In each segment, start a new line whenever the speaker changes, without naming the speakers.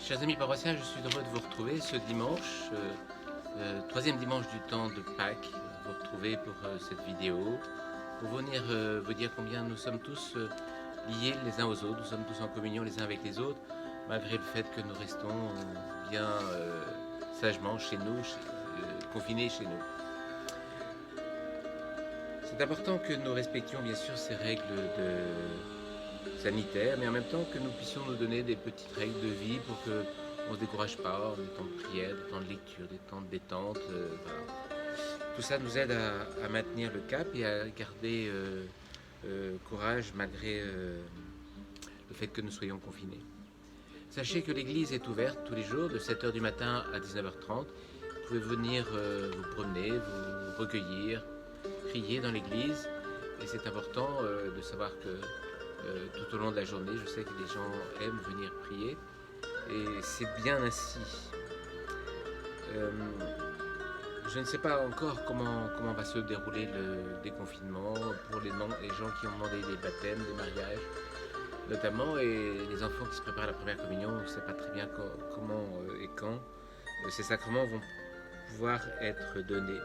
Chers amis paroissiens, je suis heureux de vous retrouver ce dimanche, troisième dimanche du temps de Pâques, vous retrouver pour cette vidéo, pour venir vous dire combien nous sommes tous liés les uns aux autres, nous sommes tous en communion les uns avec les autres, malgré le fait que nous restons bien sagement chez nous, confinés chez nous. C'est important que nous respections bien sûr ces règles sanitaires, mais en même temps que nous puissions nous donner des petites règles de vie pour qu'on ne se décourage pas, des temps de prière, des temps de lecture, des temps de détente. Voilà. Tout ça nous aide à maintenir le cap et à garder courage malgré le fait que nous soyons confinés. Sachez que l'église est ouverte tous les jours de 7h du matin à 19h30. Vous pouvez venir vous promener, vous recueillir, prier dans l'église. Et c'est important de savoir que tout au long de la journée, je sais que les gens aiment venir prier. Et c'est bien ainsi. Je ne sais pas encore comment va se dérouler le déconfinement pour les gens qui ont demandé des baptêmes, des mariages notamment, et les enfants qui se préparent à la première communion. On ne sait pas très bien comment et quand ces sacrements vont pouvoir être donnés.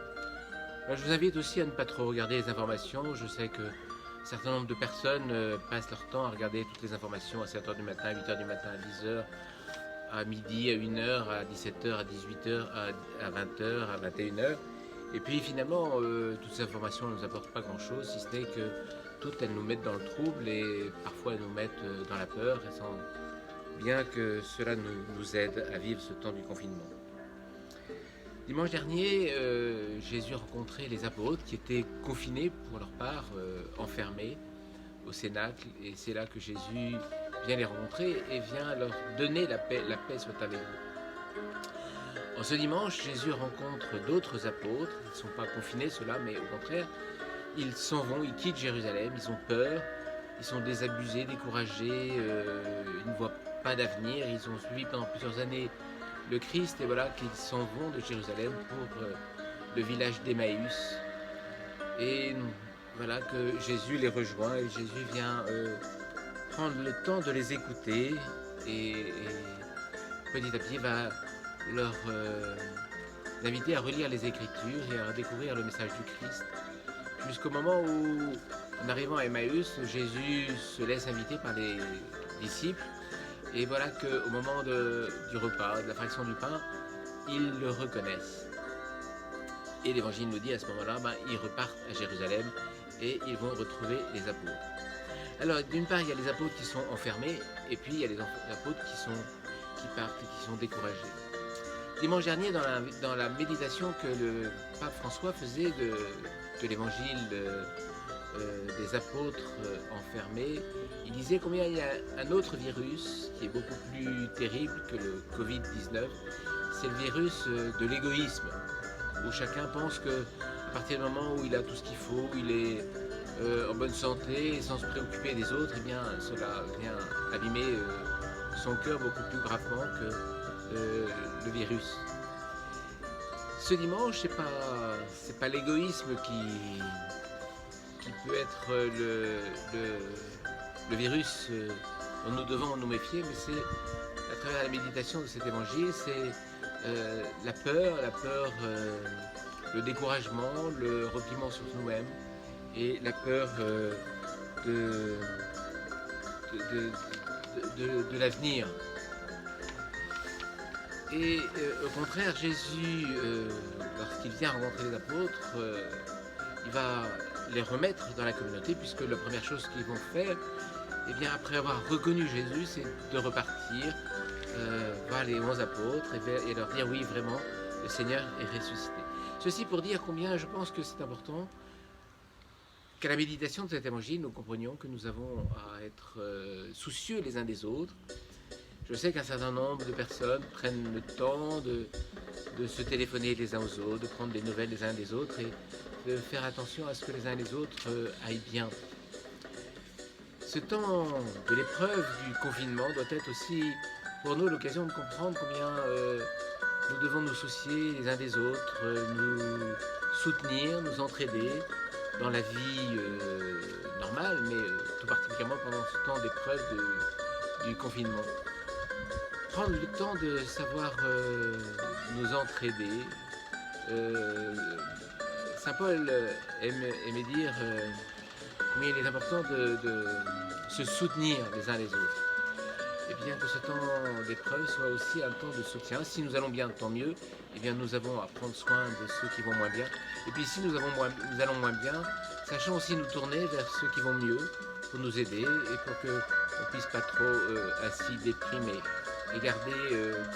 Alors, je vous invite aussi à ne pas trop regarder les informations. Je sais que un certain nombre de personnes passent leur temps à regarder toutes les informations à 7h du matin, à 8h du matin, à 10h, à midi, à 1h, à 17h, à 18h, à 20h, à 21h. Et puis finalement, toutes ces informations ne nous apportent pas grand-chose, si ce n'est que toutes elles nous mettent dans le trouble et parfois elles nous mettent dans la peur, et sans bien que cela nous aide à vivre ce temps du confinement. Dimanche dernier, Jésus rencontrait les apôtres qui étaient confinés pour leur part, enfermés au Cénacle, et c'est là que Jésus vient les rencontrer et vient leur donner la paix soit avec vous. En ce dimanche, Jésus rencontre d'autres apôtres, ils ne sont pas confinés ceux-là, mais au contraire, ils s'en vont, ils quittent Jérusalem, ils ont peur, ils sont désabusés, découragés, ils ne voient pas d'avenir, ils ont suivi pendant plusieurs années le Christ, et voilà qu'ils s'en vont de Jérusalem pour le village d'Emmaüs. Et voilà que Jésus les rejoint et Jésus vient prendre le temps de les écouter et petit à petit va leur inviter à relire les Écritures et à découvrir le message du Christ. Jusqu'au moment où, en arrivant à Emmaüs, Jésus se laisse inviter par les disciples. Et voilà qu'au moment du repas, de la fraction du pain, ils le reconnaissent. Et l'Évangile nous dit à ce moment-là, ils repartent à Jérusalem et ils vont retrouver les apôtres. Alors d'une part, il y a les apôtres qui sont enfermés, et puis il y a les apôtres qui partent et qui sont découragés. Dimanche dernier, dans la méditation que le pape François faisait de l'Évangile des apôtres enfermés, il disait combien il y a un autre virus qui est beaucoup plus terrible que le Covid-19, c'est le virus de l'égoïsme, où chacun pense que à partir du moment où il a tout ce qu'il faut, il est en bonne santé, sans se préoccuper des autres, eh bien cela vient abîmer son cœur beaucoup plus gravement que le virus. Ce dimanche, c'est pas l'égoïsme qui peut être le virus dont nous devons nous méfier, mais c'est à travers la méditation de cet évangile, c'est la peur, le découragement, le repliement sur nous-mêmes et la peur de l'avenir. Et au contraire, Jésus, lorsqu'il vient rencontrer les apôtres, il va les remettre dans la communauté, puisque la première chose qu'ils vont faire, eh bien, après avoir reconnu Jésus, c'est de repartir voir les 11 apôtres et leur dire oui, vraiment, le Seigneur est ressuscité. Ceci pour dire combien je pense que c'est important qu'à la méditation de cet évangile, nous comprenions que nous avons à être soucieux les uns des autres. Je sais qu'un certain nombre de personnes prennent le temps de se téléphoner les uns aux autres, de prendre des nouvelles les uns des autres et de faire attention à ce que les uns et les autres aillent bien. Ce temps de l'épreuve du confinement doit être aussi pour nous l'occasion de comprendre combien nous devons nous soucier les uns des autres, nous soutenir, nous entraider dans la vie normale, mais tout particulièrement pendant ce temps d'épreuve du confinement. prendre le temps de savoir nous entraider. Euh, Saint Paul aimait dire combien il est important de se soutenir les uns les autres. Et bien que ce temps d'épreuve soit aussi un temps de soutien. Si nous allons bien, tant mieux. Et bien nous avons à prendre soin de ceux qui vont moins bien. Et puis si nous allons moins bien, sachons aussi nous tourner vers ceux qui vont mieux pour nous aider et pour qu'on ne puisse pas trop ainsi déprimer et garder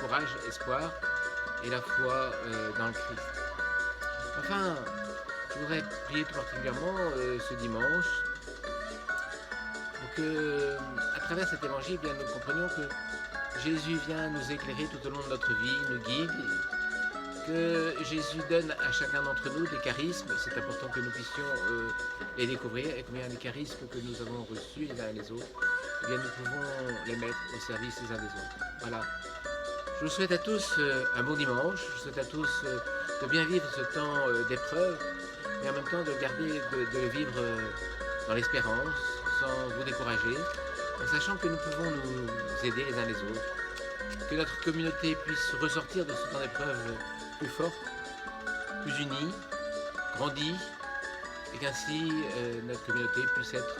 courage, espoir et la foi dans le Christ. Enfin, je voudrais prier tout particulièrement ce dimanche pour que, à travers cet évangile, bien, nous comprenions que Jésus vient nous éclairer tout au long de notre vie, nous guide, que Jésus donne à chacun d'entre nous des charismes. C'est important que nous puissions les découvrir et combien les charismes que nous avons reçus les uns et les autres, eh bien, nous pouvons les mettre au service les uns des autres. Voilà. Je vous souhaite à tous un bon dimanche. Je vous souhaite à tous de bien vivre ce temps d'épreuve, mais en même temps de garder, de le vivre dans l'espérance, sans vous décourager, en sachant que nous pouvons nous aider les uns les autres, que notre communauté puisse ressortir de ce temps d'épreuve plus forte, plus unie, grandie, et qu'ainsi notre communauté puisse être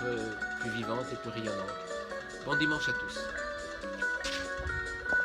plus vivante et plus rayonnante. Bon dimanche à tous.